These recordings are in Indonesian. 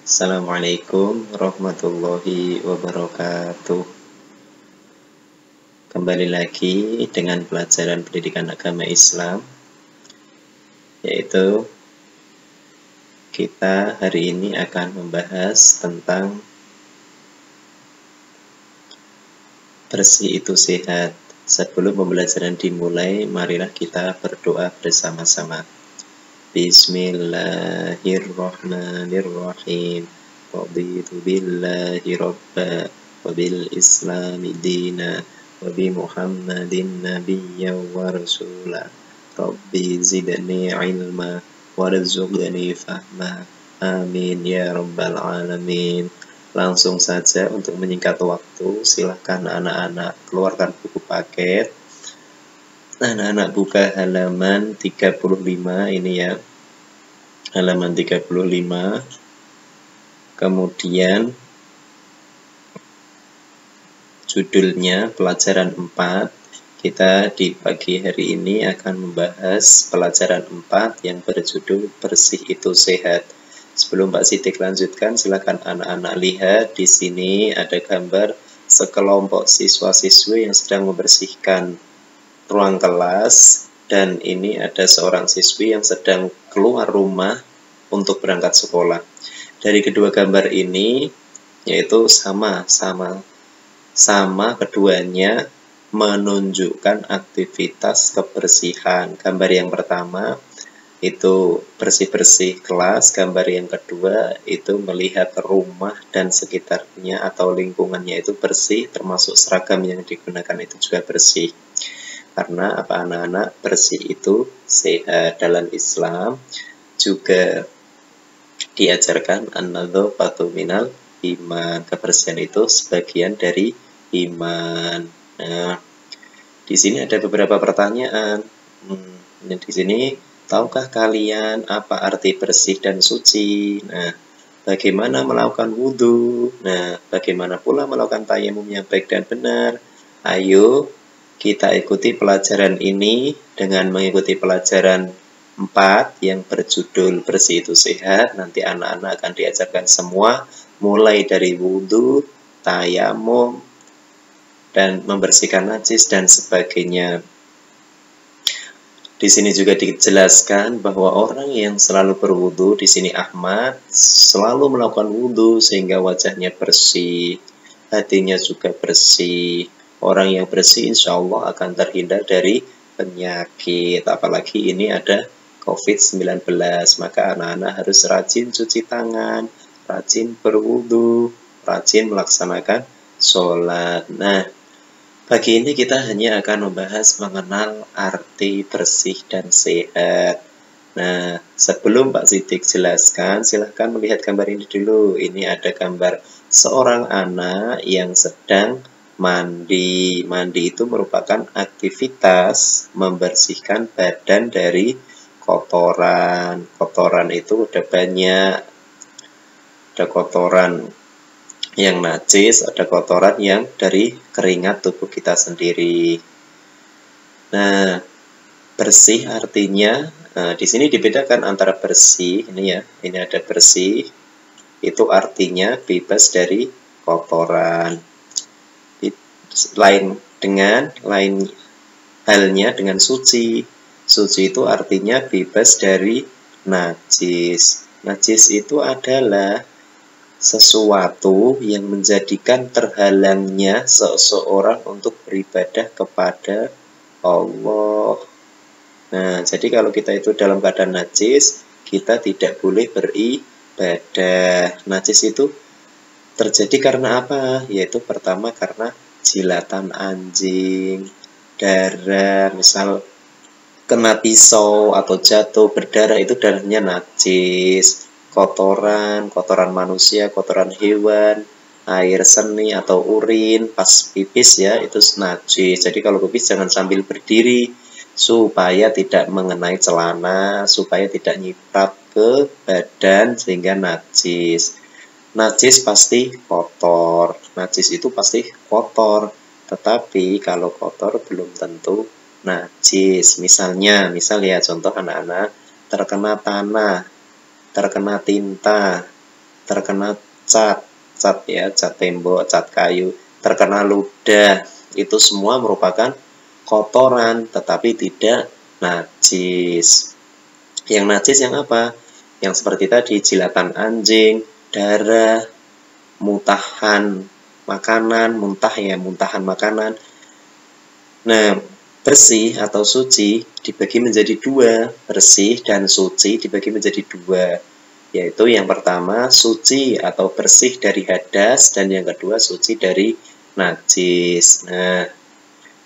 Assalamualaikum warahmatullahi wabarakatuh. Kembali lagi dengan pelajaran pendidikan agama Islam, yaitu kita hari ini akan membahas tentang bersih itu sehat. Sebelum pembelajaran dimulai, marilah kita berdoa bersama-sama. Bismillahirrahmanirrahim. Raditu billahi rabba wa bil islami dina wa bi Muhammadin nabiyyan wa rasula. Rabbi zidni ilma warzuqni fahma. Amin ya rabbal alamin. Langsung saja untuk menyingkat waktu, silahkan anak-anak keluarkan buku paket. Anak-anak buka halaman 35 ini ya. Halaman 35. Kemudian judulnya pelajaran 4. Kita di pagi hari ini akan membahas pelajaran 4 yang berjudul bersih itu sehat. Sebelum Pak Sidik lanjutkan, silakan anak-anak lihat di sini ada gambar sekelompok siswa-siswi yang sedang membersihkan ruang kelas, dan ini ada seorang siswi yang sedang keluar rumah untuk berangkat sekolah. Dari kedua gambar ini, yaitu sama keduanya menunjukkan aktivitas kebersihan. Gambar yang pertama itu bersih-bersih kelas, gambar yang kedua itu melihat rumah dan sekitarnya atau lingkungannya itu bersih, termasuk seragam yang digunakan itu juga bersih. Karena apa anak-anak, bersih itu sehat. Dalam Islam juga diajarkan an-nadzafatu minal iman. Kebersihan itu sebagian dari iman. Nah, di sini ada beberapa pertanyaan. Di sini, tahukah kalian apa arti bersih dan suci? Nah, bagaimana melakukan wudhu? Nah, bagaimana pula melakukan tayamum yang baik dan benar? Ayo kita ikuti pelajaran ini dengan mengikuti pelajaran 4 yang berjudul bersih itu sehat. Nanti anak-anak akan diajarkan semua, mulai dari wudhu, tayamum, dan membersihkan najis dan sebagainya. Di sini juga dijelaskan bahwa orang yang selalu berwudu, di sini Ahmad, selalu melakukan wudu sehingga wajahnya bersih, hatinya juga bersih. Orang yang bersih insya Allah akan terhindar dari penyakit. Apalagi ini ada COVID-19, maka anak-anak harus rajin cuci tangan, rajin berwudu, rajin melaksanakan sholat. Nah, pagi ini kita hanya akan membahas mengenal arti bersih dan sehat. Nah, sebelum Pak Sidik jelaskan, silahkan melihat gambar ini dulu. Ini ada gambar seorang anak yang sedang mandi. Mandi itu merupakan aktivitas membersihkan badan dari kotoran. Kotoran itu udah banyak. Ada kotoran yang najis, ada kotoran yang dari keringat tubuh kita sendiri. Nah, bersih artinya, di sini dibedakan antara bersih, ini ya, ini ada bersih, itu artinya bebas dari kotoran. Lain halnya dengan suci. Suci itu artinya bebas dari najis. Najis itu adalah sesuatu yang menjadikan terhalangnya seseorang untuk beribadah kepada Allah. Nah, jadi kalau kita itu dalam keadaan najis, kita tidak boleh beribadah. Najis itu terjadi karena apa? Yaitu pertama karena jilatan anjing, darah, misal kena pisau atau jatuh berdarah, itu darahnya najis. Kotoran manusia, kotoran hewan, air seni atau urin pas pipis ya, itu najis. Jadi kalau pipis jangan sambil berdiri supaya tidak mengenai celana, supaya tidak nyiprap ke badan sehingga najis. Najis pasti kotor. Najis itu pasti kotor. Tetapi kalau kotor belum tentu najis. Misal ya, contoh anak-anak terkena tanah, terkena tinta, terkena cat ya, cat tembok, cat kayu, terkena ludah, itu semua merupakan kotoran tetapi tidak najis. Yang najis yang apa? Yang seperti tadi, jilatan anjing, darah, muntahan makanan, muntahan makanan. Nah, bersih atau suci dibagi menjadi dua, bersih dan suci dibagi menjadi dua, yaitu yang pertama suci atau bersih dari hadas, dan yang kedua suci dari najis. Nah,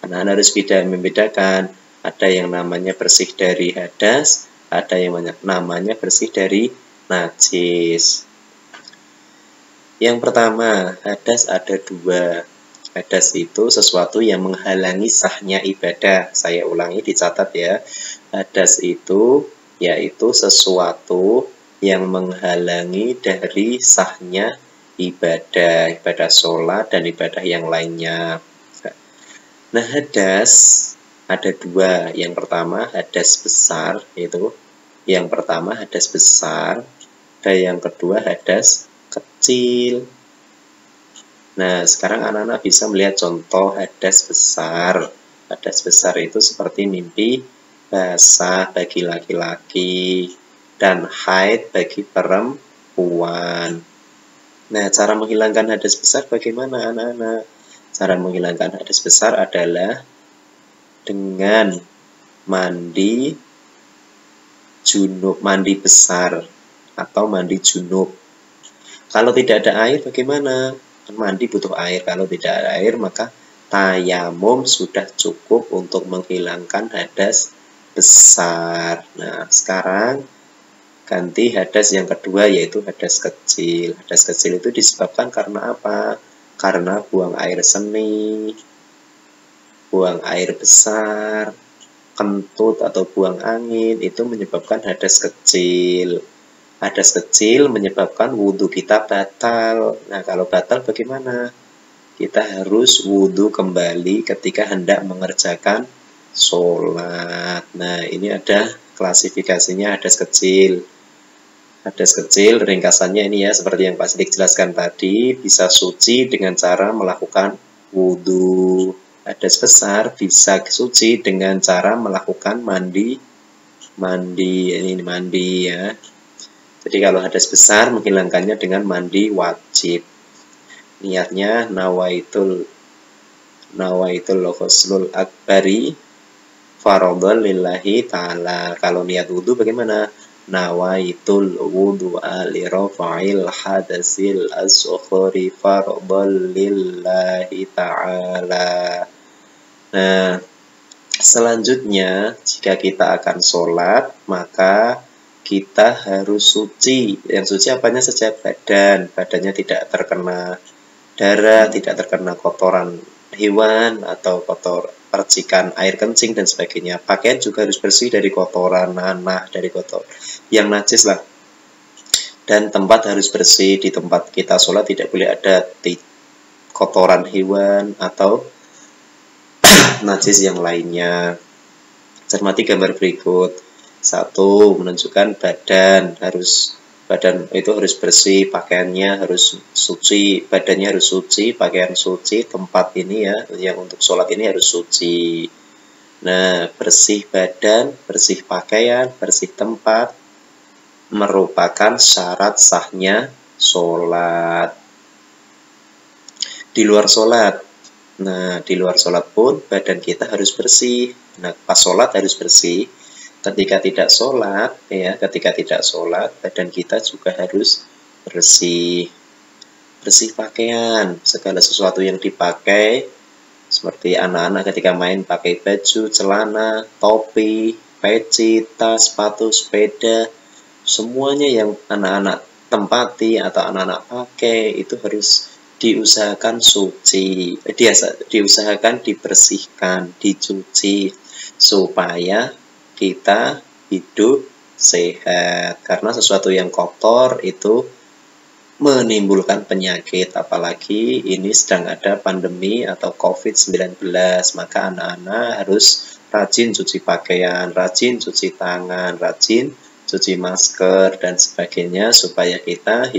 anak-anak harus membedakan, ada yang namanya bersih dari hadas, ada yang namanya bersih dari najis. Yang pertama, hadas ada dua. Hadas itu sesuatu yang menghalangi sahnya ibadah. Saya ulangi, dicatat ya. Hadas itu yaitu sesuatu yang menghalangi dari sahnya ibadah, ibadah sholat dan ibadah yang lainnya. Nah, hadas ada dua. Yang pertama hadas besar, yaitu yang pertama hadas besar, dan yang kedua hadas kecil. Nah, sekarang anak-anak bisa melihat contoh hadas besar. Hadas besar itu seperti mimpi basah bagi laki-laki dan haid bagi perempuan. Nah, cara menghilangkan hadas besar bagaimana anak-anak? Cara menghilangkan hadas besar adalah dengan mandi junub, mandi besar atau mandi junub. Kalau tidak ada air bagaimana? Mandi butuh air. Kalau tidak ada air maka tayamum sudah cukup untuk menghilangkan hadas besar. Nah, sekarang ganti hadas yang kedua, yaitu hadas kecil. Hadas kecil itu disebabkan karena apa? Karena buang air seni, buang air besar, kentut atau buang angin, itu menyebabkan hadas kecil. Hadas kecil menyebabkan wudhu kita batal. Nah, kalau batal bagaimana? Kita harus wudhu kembali ketika hendak mengerjakan sholat. Nah, ini ada klasifikasinya hadas kecil. Hadas kecil ringkasannya ini ya, seperti yang Pak Sidik jelaskan tadi, bisa suci dengan cara melakukan wudhu. Hadas besar bisa suci dengan cara melakukan mandi ya. Jadi kalau hadas besar menghilangkannya dengan mandi wajib. Niatnya nawaitul ghuslul akbari faradhan lillahi ta'ala. Kalau niat wudhu bagaimana? Nawaitul wudhu'a li rafa'il hadasil asghari faradhan lillahi ta'ala. Nah, selanjutnya jika kita akan sholat maka kita harus suci. Yang suci apanya saja? Badannya tidak terkena darah, tidak terkena kotoran hewan atau kotor percikan air kencing dan sebagainya. Pakaian juga harus bersih dari kotoran nanah, dari kotor yang najis lah. Dan tempat harus bersih. Di tempat kita sholat tidak boleh ada kotoran hewan atau najis yang lainnya. Cermati gambar berikut. 1. Menunjukkan badan itu harus bersih, pakaiannya harus suci, badannya harus suci, pakaian suci, tempat ini ya, yang untuk sholat ini harus suci. Nah, bersih badan, bersih pakaian, bersih tempat merupakan syarat sahnya sholat. Di luar sholat. Nah, di luar sholat pun badan kita harus bersih. Nah, pas sholat harus bersih. Ketika tidak sholat, badan kita juga harus bersih. Bersih pakaian, segala sesuatu yang dipakai, seperti anak-anak ketika main pakai baju, celana, topi, peci, tas, sepatu, sepeda, semuanya yang anak-anak tempati atau anak-anak pakai itu harus diusahakan suci, diusahakan dibersihkan, dicuci, supaya kita hidup sehat. Karena sesuatu yang kotor itu menimbulkan penyakit, apalagi ini sedang ada pandemi atau COVID-19, maka anak-anak harus rajin cuci pakaian, rajin cuci tangan, rajin cuci masker dan sebagainya supaya kita